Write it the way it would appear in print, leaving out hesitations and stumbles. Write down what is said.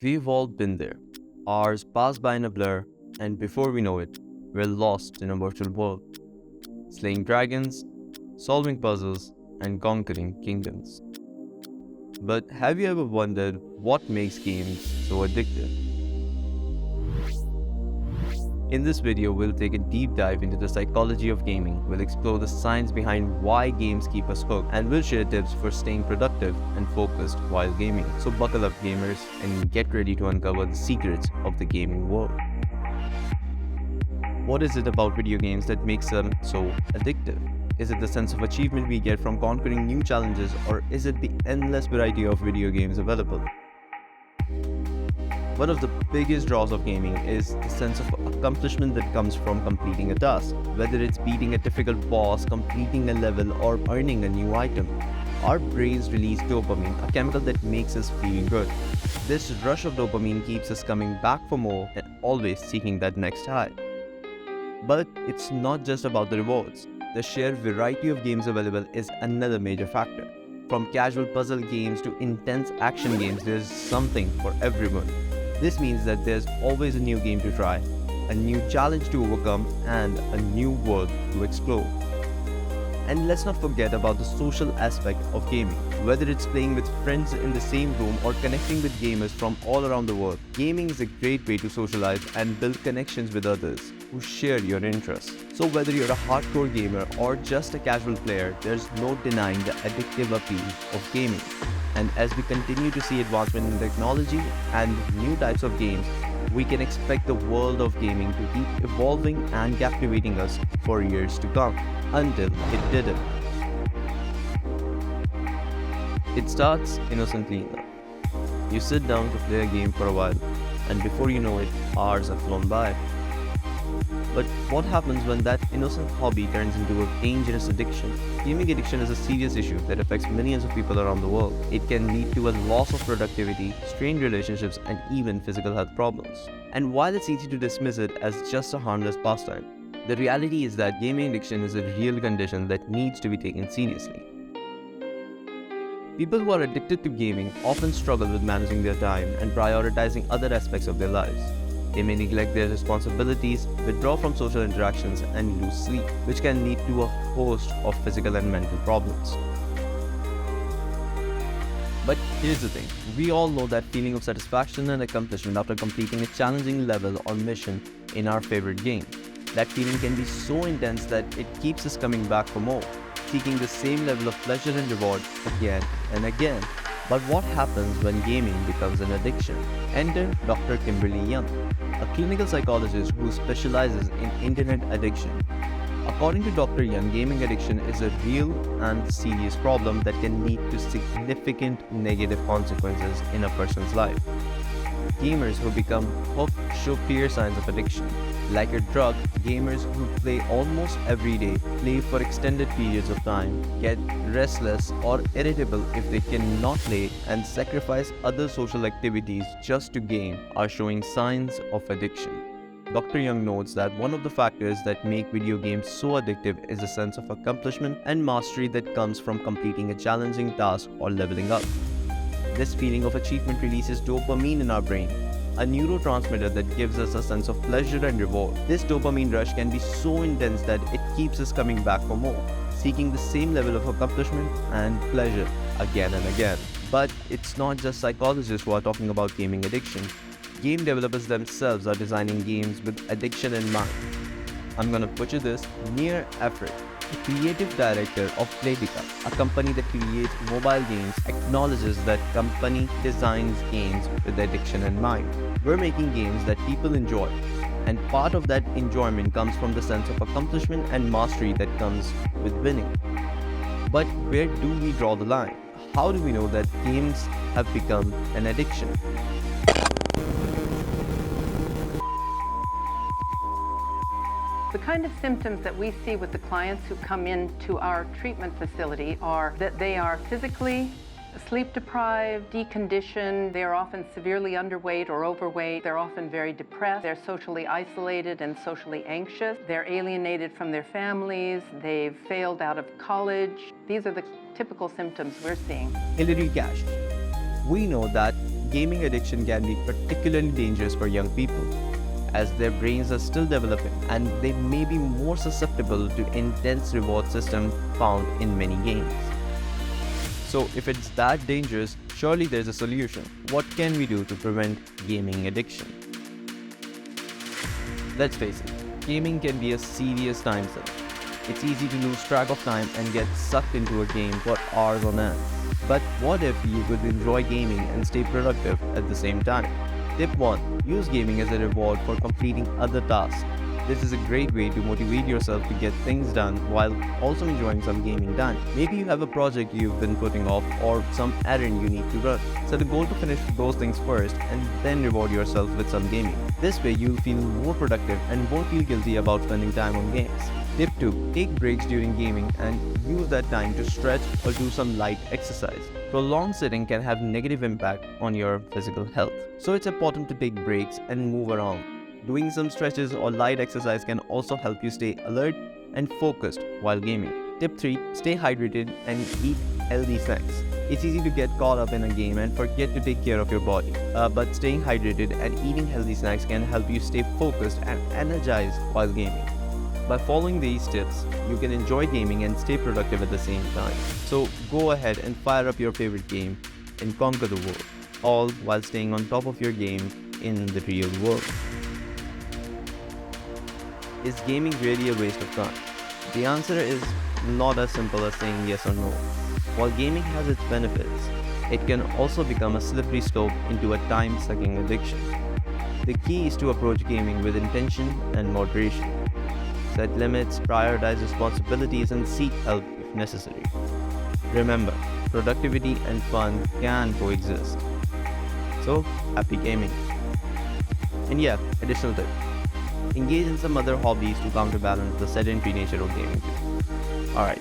We've all been there. Hours pass by in a blur, and before we know it, we're lost in a virtual world, slaying dragons, solving puzzles, and conquering kingdoms. But have you ever wondered what makes games so addictive? In this video, we'll take a deep dive into the psychology of gaming, we'll explore the science behind why games keep us hooked, and we'll share tips for staying productive and focused while gaming. So buckle up gamers and get ready to uncover the secrets of the gaming world. What is it about video games that makes them so addictive? Is it the sense of achievement we get from conquering new challenges, or is it the endless variety of video games available? One of the biggest draws of gaming is the sense of accomplishment that comes from completing a task. Whether it's beating a difficult boss, completing a level, or earning a new item, our brains release dopamine, a chemical that makes us feel good. This rush of dopamine keeps us coming back for more and always seeking that next high. But it's not just about the rewards. The sheer variety of games available is another major factor. From casual puzzle games to intense action games, there's something for everyone. This means that there's always a new game to try, a new challenge to overcome, and a new world to explore. And let's not forget about the social aspect of gaming. Whether it's playing with friends in the same room or connecting with gamers from all around the world, gaming is a great way to socialize and build connections with others who share your interests. So whether you're a hardcore gamer or just a casual player, there's no denying the addictive appeal of gaming. And as we continue to see advancement in technology and new types of games, we can expect the world of gaming to keep evolving and captivating us for years to come, until it didn't. It starts innocently enough. You sit down to play a game for a while, and before you know it, hours have flown by. But what happens when that innocent hobby turns into a dangerous addiction? Gaming addiction is a serious issue that affects millions of people around the world. It can lead to a loss of productivity, strained relationships, and even physical health problems. And while it's easy to dismiss it as just a harmless pastime, the reality is that gaming addiction is a real condition that needs to be taken seriously. People who are addicted to gaming often struggle with managing their time and prioritizing other aspects of their lives. They may neglect their responsibilities, withdraw from social interactions, and lose sleep, which can lead to a host of physical and mental problems. But here's the thing, we all know that feeling of satisfaction and accomplishment after completing a challenging level or mission in our favorite game. That feeling can be so intense that it keeps us coming back for more, seeking the same level of pleasure and reward again and again. But what happens when gaming becomes an addiction? Enter Dr. Kimberly Young, a clinical psychologist who specializes in internet addiction. According to Dr. Young, gaming addiction is a real and serious problem that can lead to significant negative consequences in a person's life. Gamers who become hooked show clear signs of addiction. Like a drug, gamers who play almost every day, play for extended periods of time, get restless or irritable if they cannot play, and sacrifice other social activities just to game, are showing signs of addiction. Dr. Young notes that one of the factors that make video games so addictive is a sense of accomplishment and mastery that comes from completing a challenging task or leveling up. This feeling of achievement releases dopamine in our brain, a neurotransmitter that gives us a sense of pleasure and reward. This dopamine rush can be so intense that it keeps us coming back for more, seeking the same level of accomplishment and pleasure again and again. But it's not just psychologists who are talking about gaming addiction. Game developers themselves are designing games with addiction in mind. I'm gonna butcher this. Nir Efrat, the creative director of Playtika, a company that creates mobile games, acknowledges that company designs games with addiction in mind. We're making games that people enjoy, and part of that enjoyment comes from the sense of accomplishment and mastery that comes with winning. But where do we draw the line? How do we know that games have become an addiction? The kind of symptoms that we see with the clients who come into our treatment facility are that they are physically sleep deprived, deconditioned, they are often severely underweight or overweight, they're often very depressed, they're socially isolated and socially anxious, they're alienated from their families, they've failed out of college. These are the typical symptoms we're seeing. Hilary Cash. We know that gaming addiction can be particularly dangerous for young people, as their brains are still developing and they may be more susceptible to intense reward systems found in many games. So if it's that dangerous, surely there's a solution. What can we do to prevent gaming addiction? Let's face it, gaming can be a serious time suck. It's easy to lose track of time and get sucked into a game for hours on end. But what if you could enjoy gaming and stay productive at the same time? Tip 1. Use gaming as a reward for completing other tasks. This is a great way to motivate yourself to get things done while also enjoying some gaming time. Maybe you have a project you've been putting off or some errand you need to run. Set a goal to finish those things first and then reward yourself with some gaming. This way you'll feel more productive and won't feel guilty about spending time on games. Tip 2. Take breaks during gaming and use that time to stretch or do some light exercise. Prolonged sitting can have negative impact on your physical health. So it's important to take breaks and move around. Doing some stretches or light exercise can also help you stay alert and focused while gaming. Tip 3. Stay hydrated and eat healthy snacks. It's easy to get caught up in a game and forget to take care of your body. But staying hydrated and eating healthy snacks can help you stay focused and energized while gaming. By following these tips, you can enjoy gaming and stay productive at the same time. So go ahead and fire up your favorite game and conquer the world, all while staying on top of your game in the real world. Is gaming really a waste of time? The answer is not as simple as saying yes or no. While gaming has its benefits, it can also become a slippery slope into a time-sucking addiction. The key is to approach gaming with intention and moderation. Set limits, prioritize responsibilities, and seek help if necessary. Remember, productivity and fun can coexist. So, happy gaming. And yeah, additional tip. Engage in some other hobbies to counterbalance the sedentary nature of gaming too. Alright,